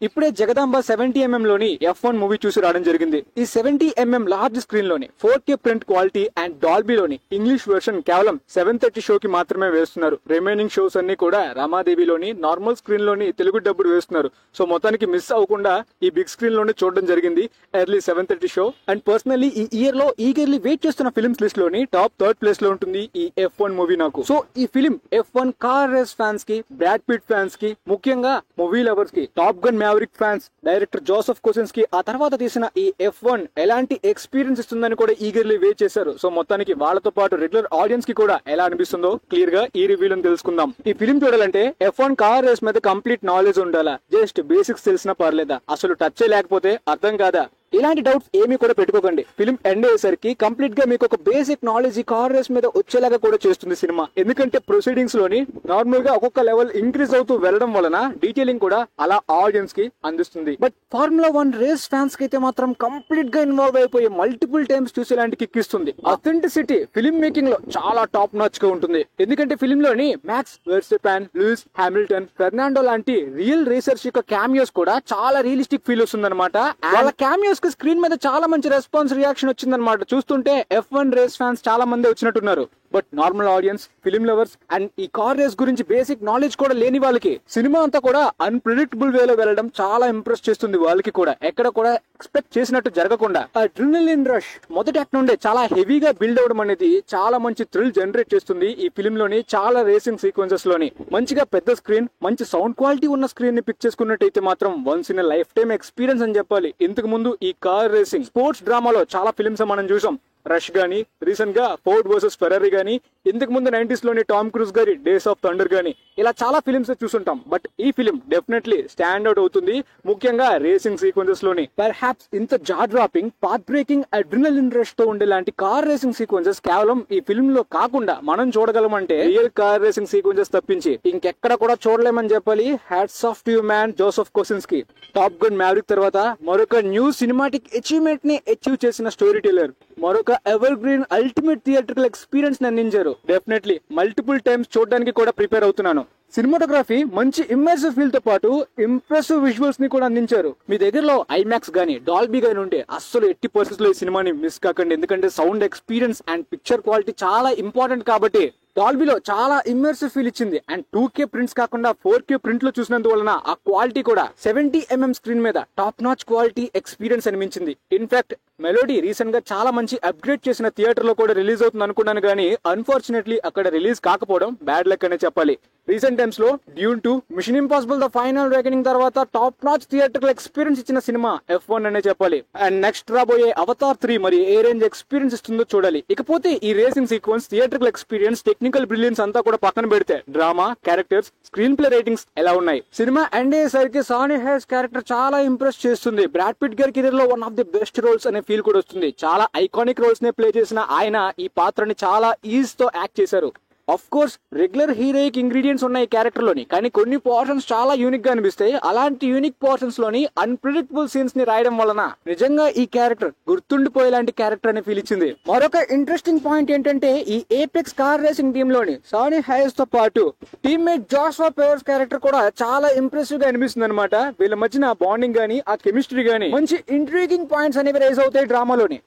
ఇప్పుడే జగదాంబ 70mm లోని F1 movie చూసి రావడం జరిగింది. ఈ 70mm లార్జ్ స్క్రీన్ లోని 4K ప్రింట్ క్వాలిటీ అండ్ డాల్బీలోని ఇంగ్లీష్ వెర్షన్ కేవలం 7:30 షోకి మాత్రమే వేస్తున్నారు. రిమైనింగ్ షోస్ అన్ని కూడా రామాదేవిలోని నార్మల్ స్క్రీన్ లోని తెలుగు డబ్బుడు వేస్తున్నారు. సో మొత్తానికి మిస్ అవ్వకుండా ఈ బిగ్ స్క్రీన్ లోనే చూడడం జరిగింది ఎర్లీ 7:30 షో. అండ్ పర్సనల్లీ ఈ ఇయర్ లో ఈగర్లీ వెయిట్ చేస్తున్న ఫిల్మ్స్ లిస్ట్ లోని టాప్ 3rd ప్లేస్ లో ఉంటుంది ఈ F1 మూవీ నాకు. సో ఈ film F1 car race fans కి, బ్రాడ్ పిట్ ఫ్యాన్స్ కి, ముఖ్యంగా మూవీ లవర్స్ కి, Top Gun Maverick fans, director Joseph Kosinski కి ఆ తర్వాత తీసిన ఈ F1 ఎలాంటి ఎక్స్పీరియన్స్ ఇస్తుందని కూడా ఈగర్లీ వెయిట్ చేశారు. సో మొత్తానికి వాళ్ళతో పాటు రెగ్యులర్ ఆడియన్స్ కి కూడా ఎలా అనిపిస్తుందో క్లియర్ గా ఈ రివ్యూలో తెలుసుకుందాం. ఈ ఫిలిం చూడాలంటే F1 కార్ రేస్ మీద కంప్లీట్ నాలెడ్జ్ ఉండాలా, జస్ట్ బేసిక్స్ తెలిసినా పర్లేదా, అసలు టచ్ లేకపోతే అర్థం కాదా? ఇలాంటి డౌట్స్ ఏమీ కూడా పెట్టుకోకండి. ఫిలిం ఎండ్ అయ్యేసరికి కంప్లీట్ గా మీకు ఒక బేసిక్ నాలెడ్జ్ ఈ కార్ రేస్ మీద వచ్చేలాగా కూడా చేస్తుంది సినిమా. ఎందుకంటే ప్రొసీడింగ్స్ లోని నార్మల్ గా ఒక్కొక్క లెవెల్ ఇంక్రీజ్ అవుతూ వెళ్ళడం వలన డీటెయిలింగ్ కూడా అలా ఆడియన్స్ కి అందిస్తుంది. బట్ ఫార్ములా 1 రేస్ ఫ్యాన్స్ కి అయితే మాత్రం కంప్లీట్ గా ఇన్వాల్వ్ అయిపోయి మల్టిపుల్ టైమ్స్ చూసేలాంటి కిక్ ఇస్తుంది. అథెంటిసిటీ ఫిలిం మేకింగ్ లో చాలా టాప్ నాచ్ గా ఉంటుంది. ఎందుకంటే ఫిలిం లోని మ్యాక్స్ వెర్స్టెపెన్, లూయిస్ హామిల్టన్, ఫెర్నాండో లాంటి రియల్ రేసర్స్ యొక్క క్యామియోస్ కూడా చాలా రియలిస్టిక్ ఫీల్ వస్తుంది అనమాట. వాళ్ళ క్యామియోస్ స్క్రీన్ మీద చాలా మంచి రెస్పాన్స్, రియాక్షన్ వచ్చిందనమాట. చూస్తుంటే F1 రేస్ ఫ్యాన్స్ చాలా మంది వచ్చినట్టున్నారు. But normal audience, film lovers and ఈ కార్ రేస్ గురించి బేసిక్ నాలెడ్జ్ కూడా లేని వాళ్ళకి సినిమా అంతా కూడా అన్ప్రెడిక్టబుల్ వేలో వెళ్ళడం చాలా ఇంప్రెస్ చేస్తుంది. వాళ్ళకి కూడా ఎక్కడ కూడా ఎక్స్పెక్ట్ చేసినట్టు జరగకుండా అడ్రినలిన్ రష్ మొదటి యాక్ట్ నుండే చాలా హెవీగా బిల్డ్ అవడం అనేది చాలా మంచి థ్రిల్ జనరేట్ చేస్తుంది. ఈ ఫిలిం లోని చాలా రేసింగ్ సీక్వెన్సెస్ లోని మంచిగా పెద్ద స్క్రీన్, మంచి సౌండ్ క్వాలిటీ ఉన్న స్క్రీన్ ని పిక్ చేసుకున్నట్టయితే మాత్రం once in life time experience అని చెప్పాలి. ఇంతకు ముందు ఈ కార్ రేసింగ్ స్పోర్ట్స్ డ్రామాలో చాలా ఫిలిమ్స్ మనం చూసాం. రష్ గానీ, రీసెంట్ గా ఫోర్డ్ వర్సెస్ ఫెరారీ గానీ, ఇంతకు ముందు 90s లోని టామ్ క్రూజ్ గారి డేస్ ఆఫ్ థండర్ గానీ, ఇలా చాలా ఫిలిమ్స్ చూసుంటాం. బట్ ఈ ఫిలిం డెఫినెట్లీ స్టాండ్ అవుట్ అవుతుంది. ముఖ్యంగా రేసింగ్ సీక్వెన్సెస్ లోని పర్హాప్స్ ఇంత జా dropping, path breaking, adrenaline rush తో ఉండేలాంటి కార్ రేసింగ్ సీక్వెన్సెస్ కేవలం ఈ ఫిల్మ్ లో కాకుండా మనం చూడగలమంటే రియల్ కార్ రేసింగ్ సీక్వెన్సెస్ తప్పించి ఇంకెక్కడ కూడా చూడలేమని చెప్పాలి. Hats off to you man Joseph Kosinski కి. టాప్ గన్ మ్యావరిక్ తర్వాత మరొక న్యూ సినిమాటిక్ అచీవ్మెంట్ ని అచీవ్ చేసిన స్టోరీ టెల్లర్, మరొక evergreen ultimate theatrical experience ని అందించారు. డెఫినెట్లీ మల్టిపుల్ టైమ్స్ చూడడానికి కూడా ప్రిపేర్ అవుతున్నాను. సినిమాటోగ్రఫీ మంచి ఇమ్మర్సివ్ ఫీల్ తో పాటు ఇంప్రెసివ్ విజువల్స్ ని కూడా అందించారు. మీ దగ్గరలో ఐమాక్స్ గానీ, డాల్బీ గానీ ఉంటే అస్సలు ఎట్టి పరిస్థితుల్లో ఈ సినిమాని మిస్ కాకండి. ఎందుకంటే sound experience and picture quality చాలా ఇంపార్టెంట్ కాబట్టి డాల్బీలో చాలా ఇమ్మర్సివ్ ఫీల్ ఇచ్చింది. అండ్ 2K ప్రింట్స్ కాకుండా 4K ప్రింట్ లో చూసినందువలన ఆ క్వాలిటీ కూడా 70mm స్క్రీన్ మీద టాప్ నాచ్ క్వాలిటీ ఎక్స్పీరియన్స్ అనిపించింది. ఇన్ఫాక్ట్ మెలోడీ రీసెంట్ గా చాలా మంచి అప్గ్రేడ్ చేసిన థియేటర్ లో కూడా రిలీజ్ అవుతుంది అనుకున్నాను, కానీ అన్ఫార్చునేట్లీ అక్కడ రిలీజ్ కాకపోవడం బ్యాడ్ లక్ అనే చెప్పాలి. రీసెంట్ టైమ్స్ లో Dune 2, Mission Impossible the Final Reckoning తర్వాత టాప్ నాచ్ థియేటర్కల్ ఎక్స్పీరియన్స్ ఇచ్చిన సినిమా F1 అనే చెప్పాలి. అండ్ నెక్స్ట్ రాబోయే అవతార్ 3 మరి ఏ రేంజ్ ఎక్స్పీరియన్స్ ఇస్తుందో చూడాలి. ఇకపోతే ఈ racing sequence, theatrical experience, technical brilliance అంతా కూడా పక్కన పెడితే drama, characters, screenplay ratings ఎలా ఉన్నాయి? సినిమా ఎండ్ అయ్యేసరికి సానీ హేస్ క్యారెక్టర్ చాలా ఇంప్రెస్ చేస్తుంది. బ్రాడ్ పిట్ గారి కెరీర్ లో one of the best roles అనే ఫీల్ కూడా వస్తుంది. చాలా ఐకానిక్ రోల్స్ నే ప్లే చేసిన ఆయన ఈ పాత్రని చాలా ఈజ్ తో యాక్ట్ చేశారు. Of course regular heroic ingredients ఉన్నాయి ఈ క్యారెక్టర్ లోని, కానీ కొన్ని పోర్షన్స్ చాలా యూనిక్ గా అనిపిస్తాయి. అలాంటి యూనిక్ పోర్షన్స్ లోని అన్ప్రెడిక్టబుల్ సీన్స్ ని రాయడం వలన నిజంగా ఈ క్యారెక్టర్ గుర్తుండిపోయేలాంటి క్యారెక్టర్ అని ఫీల్ ఇచ్చింది. మరొక ఇంట్రెస్టింగ్ పాయింట్ ఏంటంటే ఈ ఏపెక్స్ కార్ రేసింగ్ టీమ్ లోని సానీ హైస్ తో పాటు టీమ్మేట్ జాషువా పేవర్స్ క్యారెక్టర్ కూడా చాలా ఇంప్రెసివ్ గా అనిపిస్తుంది అనమాట. వీళ్ళ మధ్యన బాండింగ్ గానీ, ఆ కెమిస్ట్రీ గానీ, మంచి ఇంట్రీగింగ్ పాయింట్స్ అనేవి రైజ్ అవుతాయి డ్రామాలోని.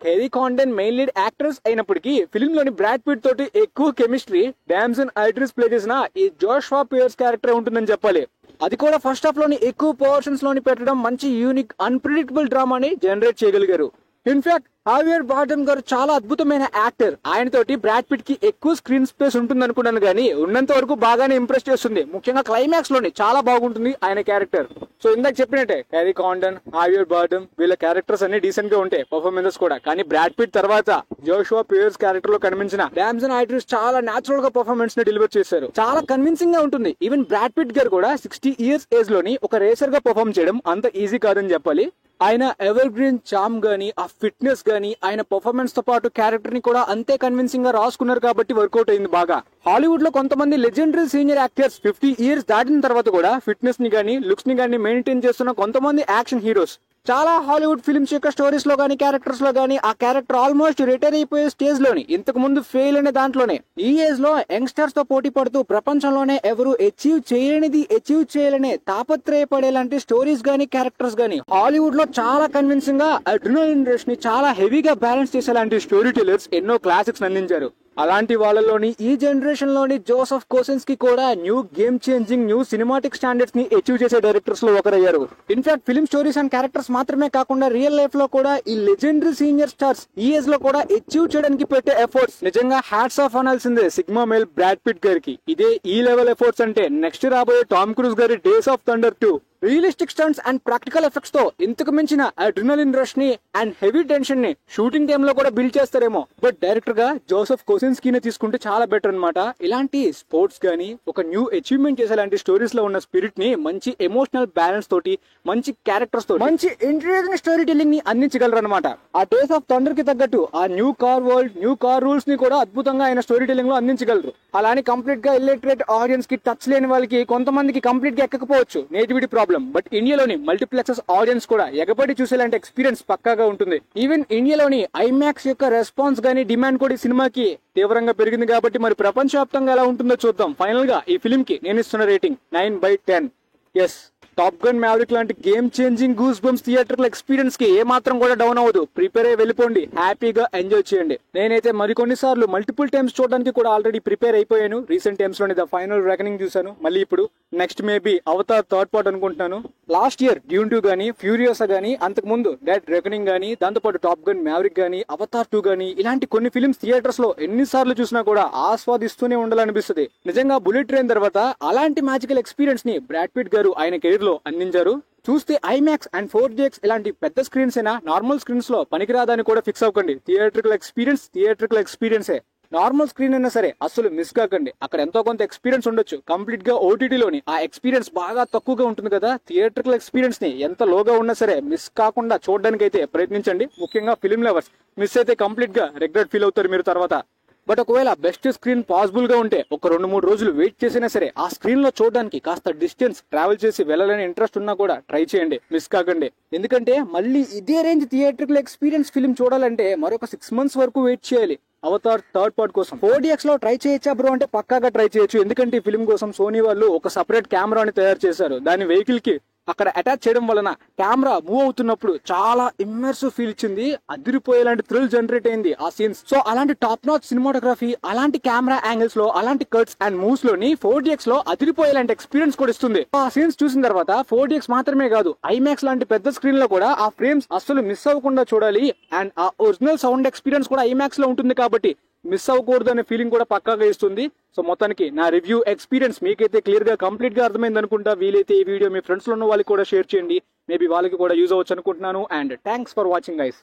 కేరీ కాండన్ మెయిన్ లీడ్ యాక్టర్స్ అయినప్పటికీ ఫిలిం లోని బ్రాడ్ పిట్ తోటి ఎక్కువ కెమిస్ట్రీ డామ్సన్ ఐడ్రిస్ ప్లే చేసిన ఈ జోషువా పియర్స్ క్యారెక్టర్ ఉంటుందని చెప్పాలి. అది కూడా ఫస్ట్ హాఫ్ లోని ఎక్కువ పోర్షన్స్ లోని పెట్టడం మంచి యూనిక్ అన్ప్రెడిక్టబుల్ డ్రామాని జనరేట్ చేయగలిగారు. ఇన్ఫాక్ట్ హావియర్ బార్డమ్ గారు చాలా అద్భుతమైన యాక్టర్. ఆయన తోటి బ్రాడ్ పిట్ కి ఎక్కువ స్క్రీన్ స్పేస్ ఉంటుంది అనుకున్నాను, కానీ ఉన్నంత వరకు బాగానే ఇంప్రెస్ చేస్తుంది. ముఖ్యంగా క్లైమాక్స్ లోని చాలా బాగుంటుంది ఆయన క్యారెక్టర్. సో ఇందాక చెప్పినట్టే క్యారీ కాండన్, హావియర్ బార్డమ్ వీళ్ళ క్యారెక్టర్స్ అన్ని డీసెంట్ గా ఉంటాయి, పర్ఫార్మెన్సెస్ కూడా. కానీ బ్రాడ్ పిట్ తర్వాత జోషువా పియర్స్ క్యారెక్టర్ లో కనిపించిన డామ్సన్ ఐడ్రిస్ చాలా నేచురల్ గా పర్ఫార్మెన్స్ ని డెలివర్ చేశారు. చాలా కన్విన్సింగ్ గా ఉంటుంది. ఈవెన్ బ్రాడ్ పిట్ గారు కూడా 60 years ఏజ్ లోని ఒక రేసర్ గా పర్ఫార్మ్ చేయడం అంత ఈజీ కాదని చెప్పాలి. ఆయన ఎవర్ గ్రీన్ చామ్ గానీ, ఆ ఫిట్నెస్ గానీ, ఆయన పర్ఫార్మెన్స్ తో పాటు క్యారెక్టర్ ని కూడా అంతే కన్విన్సింగ్ గా రాసుకున్నారు కాబట్టి వర్కౌట్ అయింది బాగా. హాలీవుడ్ లో కొంతమంది లెజెండరీ సీనియర్ యాక్టర్స్ 50 ఇయర్స్ దాటిన తర్వాత కూడా ఫిట్నెస్ ని గానీ లుక్స్ ని గానీ మెయింటైన్ చేస్తున్న కొంతమంది యాక్షన్ హీరోస్ చాలా హాలీవుడ్ ఫిల్మ్స్ యొక్క స్టోరీస్ లో గానీ క్యారెక్టర్స్ లో గానీ ఆ క్యారెక్టర్ ఆల్మోస్ట్ రిటైర్ అయిపోయే స్టేజ్ లోని ఇంతకు ముందు ఫెయిల్ అనే దాంట్లోనే ఈ ఏజ్ లో యంగ్స్టర్స్ తో పోటీ పడుతూ ప్రపంచంలోనే ఎవరు అచీవ్ చేయలేనిది అచీవ్ చేయాలనే తాపత్రయపడేలాంటి స్టోరీస్ గానీ క్యారెక్టర్స్ గానీ హాలీవుడ్ లో చాలా కన్విన్సింగ్ గా అడ్రినలిన్ రష్ ని చాలా హెవీగా బ్యాలెన్స్ చేసేలాంటి స్టోరీ టెల్లర్స్ ఎన్నో క్లాసిక్స్ అందించారు. అలాంటి వాళ్ళలోని ఈ జనరేషన్ లోని జోసెఫ్ కోసిన్స్కీ కూడా new game changing new cinematic standards ని అచీవ్ చేసే డైరెక్టర్స్ లో ఒకరయ్యారు. In fact film stories and characters మాత్రమే కాకుండా రియల్ లైఫ్ లో కూడా ఈ లెజెండరీ సీనియర్ స్టార్స్ ఈ ఏజ్ లో కూడా అచీవ్ చేయడానికి పెట్టే ఎఫర్ట్స్ నిజంగా హ్యాట్స్ ఆఫ్ అనాల్సిందే సిగ్మా మేల్ బ్రాడ్ పిట్ గారికి. ఇదే ఈ లెవెల్ ఎఫర్ట్స్ అంటే నెక్స్ట్ రాబోయే టామ్ క్రూజ్ గారి Days of Thunder 2 realistic stunts and practical effects తో ఇంతకు మించిన అడ్రినలిన్ రష్ ని అండ్ హెవీ టెన్షన్ ని షూటింగ్ టైమ్ లో కూడా బిల్డ్ చేస్తారేమో. బట్ డైరెక్టర్ గా జోసెఫ్ కోసిన్స్కీనే తీసుకుంటే చాలా బెటర్ అన్నమాట. ఇలాంటి స్పోర్ట్స్ గానీ ఒక న్యూ అచీవ్మెంట్ చేసేలాంటి స్టోరీస్ లో ఉన్న స్పిరిట్ ని మంచి ఎమోషనల్ బ్యాలెన్స్ తోటి మంచి క్యారెక్టర్స్ తో మంచి ఇంట్రెస్టింగ్ స్టోరీ టెల్లింగ్ ని అందించగలరు అనమాట. ఆ డేస్ ఆఫ్ థండర్ కి తగ్గట్టు ఆ new car world new car rules ని కూడా అద్భుతంగా ఆయన స్టోరీ టెల్లింగ్ లో అందించగలరు. అలానే కంప్లీట్ గా ఇల్లిటరేట్ ఆడియన్స్ కి టచ్ లేని వాళ్ళకి కొంతమందికి కంప్లీట్ గా ఎక్కకపోవచ్చు నేటివిటీ ప్రాబ్లం. బట్ ఇండియాలోని మల్టీప్లెక్సెస్ ఆడియన్స్ కూడా ఎగబడి చూసేలాంటి ఎక్స్పీరియన్స్ పక్కాగా ఉంటుంది. ఈవెన్ ఇండియాలోని ఐమాక్స్ యొక్క రెస్పాన్స్ గానీ డిమాండ్ కూడా ఈ సినిమాకి తీవ్రంగా పెరిగింది కాబట్టి మరి ప్రపంచవ్యాప్తంగా ఎలా ఉంటుందో చూద్దాం. ఫైనల్ గా ఈ ఫిల్మ్ కి నేను ఇస్తున్న rating 9/10. Yes, Top Gun Maverick లాంటి game changing goose bumps theatre experience కి ఏ మాత్రం కూడా డౌన్ అవ్వదు. ప్రిపేర్ అయ్యి వెళ్ళిపోండి, హ్యాపీగా ఎంజాయ్ చేయండి. నేనైతే మరికొన్ని సార్లు మల్టిపుల్ టైమ్స్ చూడడానికి కూడా ఆల్రెడీ ప్రిపేర్ అయిపోయాను. రీసెంట్ టైమ్స్ లోని ద ఫైనల్ రెకనింగ్ చూసాను. మళ్ళీ ఇప్పుడు next maybe Avatar third part అనుకుంటున్నాను. లాస్ట్ ఇయర్ డ్యూన్ 2 గానీ ఫ్యూరియోసా గానీ అంతకు ముందు డెడ్ రెకనింగ్ గానీ దాంతోపాటు టాప్ గన్ మ్యావరిక్ గానీ అవతార్ 2 గానీ ఇలాంటి కొన్ని ఫిల్మ్స్ థియేటర్స్ లో ఎన్నిసార్లు చూసినా కూడా ఆస్వాదిస్తూనే ఉండాలనిపిస్తుంది. నిజంగా బుల్లెట్ ట్రైన్ తర్వాత అలాంటి మ్యాజికల్ ఎక్స్పీరియన్స్ ని బ్రాడ్ పిట్ గారు ఆయన కెరీర్ లో అందించారు. చూస్తే ఐమాక్స్ అండ్ 4DX ఇలాంటి పెద్ద స్క్రీన్స్ అయినా నార్మల్ స్క్రీన్స్ లో పనికిరాదని కూడా ఫిక్స్ అవ్వకండి. థియేట్రికల్ ఎక్స్పీరియన్సే. నార్మల్ స్క్రీన్ అయినా సరే అసలు మిస్ కాకండి. అక్కడ ఎంతో కొంత ఎక్స్పీరియన్స్ ఉండొచ్చు. కంప్లీట్ గా ఓటీటీలోని ఆ ఎక్స్పీరియన్స్ బాగా తక్కువగా ఉంటుంది కదా. థియేట్రికల్ ఎక్స్పీరియన్స్ ని ఎంత లోగా ఉన్నా సరే మిస్ కాకుండా చూడడానికి అయితే ప్రయత్నించండి. ముఖ్యంగా ఫిల్మ్ లవర్స్ మిస్ అయితే కంప్లీట్ గా రిగ్రెట్ ఫీల్ అవుతారు మీరు తర్వాత. బట్ ఒకవేళ బెస్ట్ స్క్రీన్ పాసిబుల్ గా ఉంటే ఒక 2-3 రోజులు వెయిట్ చేసినా సరే ఆ స్క్రీన్ లో చూడడానికి కాస్త డిస్టెన్స్ ట్రావెల్ చేసి వెళ్ళాలని ఇంట్రెస్ట్ ఉన్నా కూడా ట్రై చేయండి, మిస్ కాకండి. ఎందుకంటే మళ్ళీ ఇదే రేంజ్ థియేట్రికల్ ఎక్స్పీరియన్స్ ఫిల్మ్ చూడాలంటే మరొక 6 months వరకు వెయిట్ చేయాలి అవతార్ థర్డ్ పార్ట్ కోసం. 4DX లో ట్రై చేయొచ్చా బ్రో అంటే పక్కాగా ట్రై చేయొచ్చు. ఎందుకంటే ఈ ఫిల్మ్ కోసం సోనీ వాళ్ళు ఒక సెపరేట్ కెమెరాని తయారు చేశారు. దాని వెహికల్ కి అక్కడ అటాచ్ చేయడం వలన కెమెరా మూవ్ అవుతున్నప్పుడు చాలా ఇమ్మర్సివ్ ఫీల్ ఇచ్చింది. అదిరిపోయేలాంటి థ్రిల్ జనరేట్ అయింది ఆ సీన్స్. సో అలాంటి టాప్ నాచ్ సినిమాటోగ్రఫీ అలాంటి కెమెరా యాంగిల్స్ లో అలాంటి కట్స్ అండ్ మూవ్స్ లోని 4DX లో అదిరిపోయేలాంటి ఎక్స్పీరియన్స్ కూడా ఇస్తుంది. ఆ సీన్స్ చూసిన తర్వాత 4DX మాత్రమే కాదు ఐమాక్స్ లాంటి పెద్ద స్క్రీన్ లో కూడా ఆ ఫ్రేమ్స్ అస్సలు మిస్ అవ్వకుండా చూడాలి. అండ్ ఆ ఒరిజినల్ సౌండ్ ఎక్స్పీరియన్స్ కూడా ఐమాక్స్ లో ఉంటుంది కాబట్టి మిస్ అవ్వకూడదు అనే ఫీలింగ్ కూడా పక్కాగా ఇస్తుంది. సో మొత్తానికి నా రివ్యూ ఎక్స్పీరియన్స్ మీకైతే క్లియర్ గా కంప్లీట్ గా అర్థమైంది అనుకుంటా. వీలైతే ఈ వీడియో మీ ఫ్రెండ్స్ లో ఉన్న వాళ్ళకి కూడా షేర్ చేయండి. మేబీ వాళ్ళకి కూడా యూజ్ అవ్వచ్చు అనుకుంటున్నాను. And thanks for watching guys.